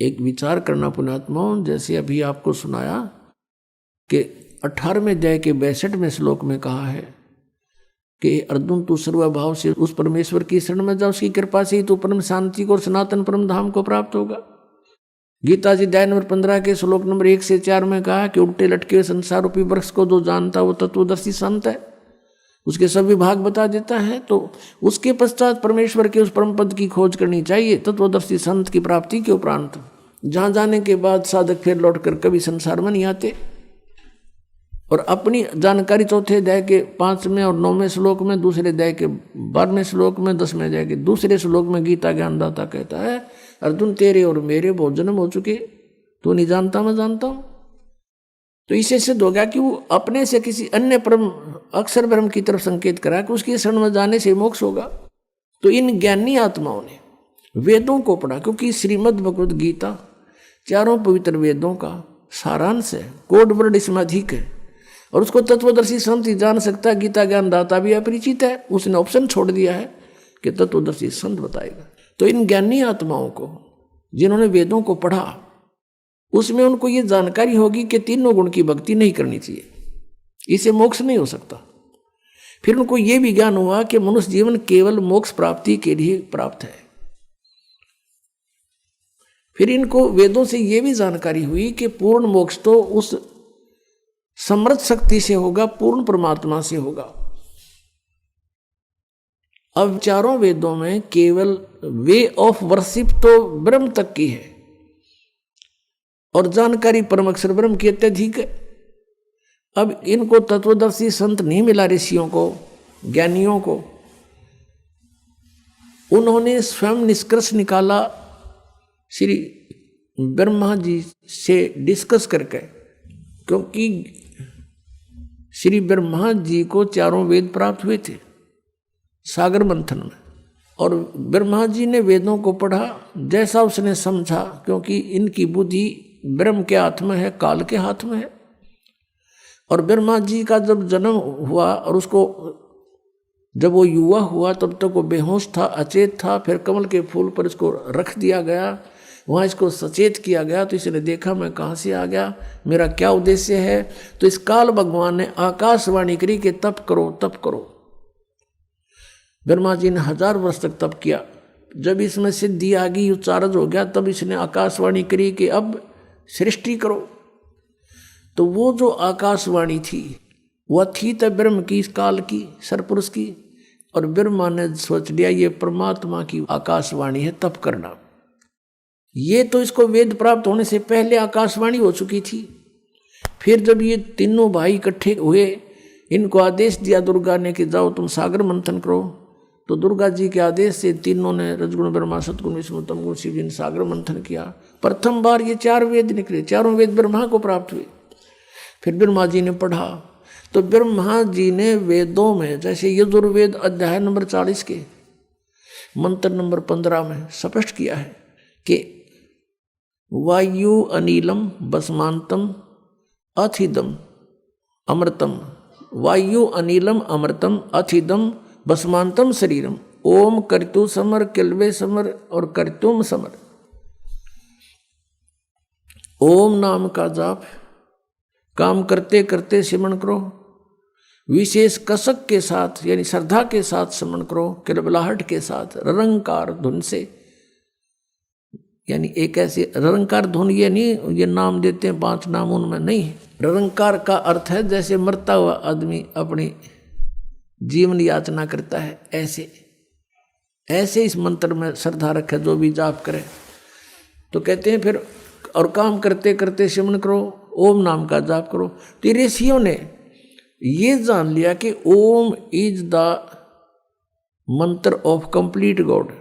एक विचार करना पुण्यात्माओं, जैसे अभी आपको सुनाया कि 18वें अध्याय के 62वें श्लोक में कहा है कि अर्जुन तू सर्वभाव से उस परमेश्वर की शरण में जा, उसकी कृपा से ही तू परम शांति को और सनातन परम धाम को प्राप्त होगा। गीता जी अध्याय नंबर 15 के श्लोक नंबर 1 से 4 में कहा कि उल्टे लटके हुए संसार रूपी वृक्ष को जो जानता वो तत्वदर्शी संत है, उसके सभी भाग बता देता है। तो उसके पश्चात परमेश्वर के उस परम पद की खोज करनी चाहिए तत्वदर्शी संत की प्राप्ति के उपरांत, जहाँ जाने के बाद साधक फिर लौटकर कभी संसार में नहीं आते। और अपनी जानकारी चौथे अध्याय के 5वें और 9वें श्लोक में, दूसरे अध्याय के 12वें श्लोक में, 10वें अध्याय के दूसरे श्लोक में गीता ज्ञानदाता कहता है अर्जुन तेरे और मेरे बहुत जन्म हो चुके, तू नहीं जानता मैं जानता हूं। तो इससे सिद्ध हो गया कि वो अपने से किसी अन्य परम अक्षर ब्रह्म की तरफ संकेत करा कि उसकी शरण में जाने से मोक्ष होगा। तो इन ज्ञानी आत्माओं ने वेदों को पढ़ा, क्योंकि श्रीमद् भगवद गीता चारों पवित्र वेदों का सारांश है, कोड वर्ड इसमें अधिक है, और उसको तत्वदर्शी संत ही जान सकता है। गीता ज्ञानदाता भी अपरिचित है, उसने ऑप्शन छोड़ दिया है कि तत्वदर्शी संत बताएगा। तो इन ज्ञानी आत्माओं को जिन्होंने वेदों को पढ़ा, उसमें उनको ये जानकारी होगी कि तीनों गुण की भक्ति नहीं करनी चाहिए, इसे मोक्ष नहीं हो सकता। फिर उनको ये भी ज्ञान हुआ कि मनुष्य जीवन केवल मोक्ष प्राप्ति के लिए प्राप्त है। फिर इनको वेदों से ये भी जानकारी हुई कि पूर्ण मोक्ष तो उस समर्थ शक्ति से होगा, पूर्ण परमात्मा से होगा। अब चारों वेदों में केवल वे ऑफ वर्शिप तो ब्रह्म तक की है, और जानकारी परम अक्षर ब्रह्म की अत्यधिक है। अब इनको तत्वदर्शी संत नहीं मिला, ऋषियों को, ज्ञानियों को। उन्होंने स्वयं निष्कर्ष निकाला श्री ब्रह्मा जी से डिस्कस करके, क्योंकि श्री ब्रह्मा जी को चारों वेद प्राप्त हुए थे सागर मंथन में, और ब्रह्मा जी ने वेदों को पढ़ा जैसा उसने समझा, क्योंकि इनकी बुद्धि ब्रह्म के हाथ में है, काल के हाथ में है। और ब्रह्मा जी का जब जन्म हुआ और उसको जब वो युवा हुआ तब तक वो बेहोश था, अचेत था। फिर कमल के फूल पर इसको रख दिया गया, वहाँ इसको सचेत किया गया। तो इसने देखा मैं कहाँ से आ गया, मेरा क्या उद्देश्य है। तो इस काल भगवान ने आकाशवाणी करी कि तप करो तप करो। ब्रह्मा जी ने 1000 वर्ष तक तप किया। जब इसमें सिद्धि आ गई, उच्चारज हो गया, तब इसने आकाशवाणी करी कि अब सृष्टि करो। तो वो जो आकाशवाणी थी वह थी तो ब्रह्म की, इस काल की, सरपुरुष की। और ब्रह्मा ने सोच लिया ये परमात्मा की आकाशवाणी है, तप करना। ये तो इसको वेद प्राप्त होने से पहले आकाशवाणी हो चुकी थी। फिर जब ये तीनों भाई इकट्ठे हुए, इनको आदेश दिया दुर्गा ने कि जाओ तुम सागर मंथन करो। तो दुर्गा जी के आदेश से तीनों ने रजगुण ब्रह्मा सतगुण विष्णु तमगुण शिव जी ने सागर मंथन किया। प्रथम बार ये 4 वेद निकले, चारों वेद ब्रह्मा को प्राप्त हुए। फिर ब्रह्मा जी ने पढ़ा, तो ब्रह्मा जी ने वेदों में, जैसे यजुर्वेद अध्याय नंबर 40 के मंत्र नंबर 15 में स्पष्ट किया है कि वायु अनिलम बसमांतम अथिदम अमृतम, वायु अनिलम अमृतम अथिदम बसमांतम शरीरम, ओम कर्तु समर किल्वे समर और कर्तुम समर। ओम नाम का जाप काम करते करते सिमरण करो, विशेष कसक के साथ यानी श्रद्धा के साथ सिमरण करो, किलबलाहट के साथ, ररंकार धुन से। यानी एक ऐसी ररंकार धुन, ये नहीं ये नाम देते हैं 5 नाम, उनमें नहीं। ररंकार का अर्थ है जैसे मरता हुआ आदमी अपनी जीवन याचना करता है, ऐसे इस मंत्र में श्रद्धा रखे जो भी जाप करे। तो कहते हैं फिर और काम करते करते सिमरण करो, ओम नाम का जाप करो। तो ऋषियों ने ये जान लिया कि ओम इज द मंत्र ऑफ कंप्लीट गॉड।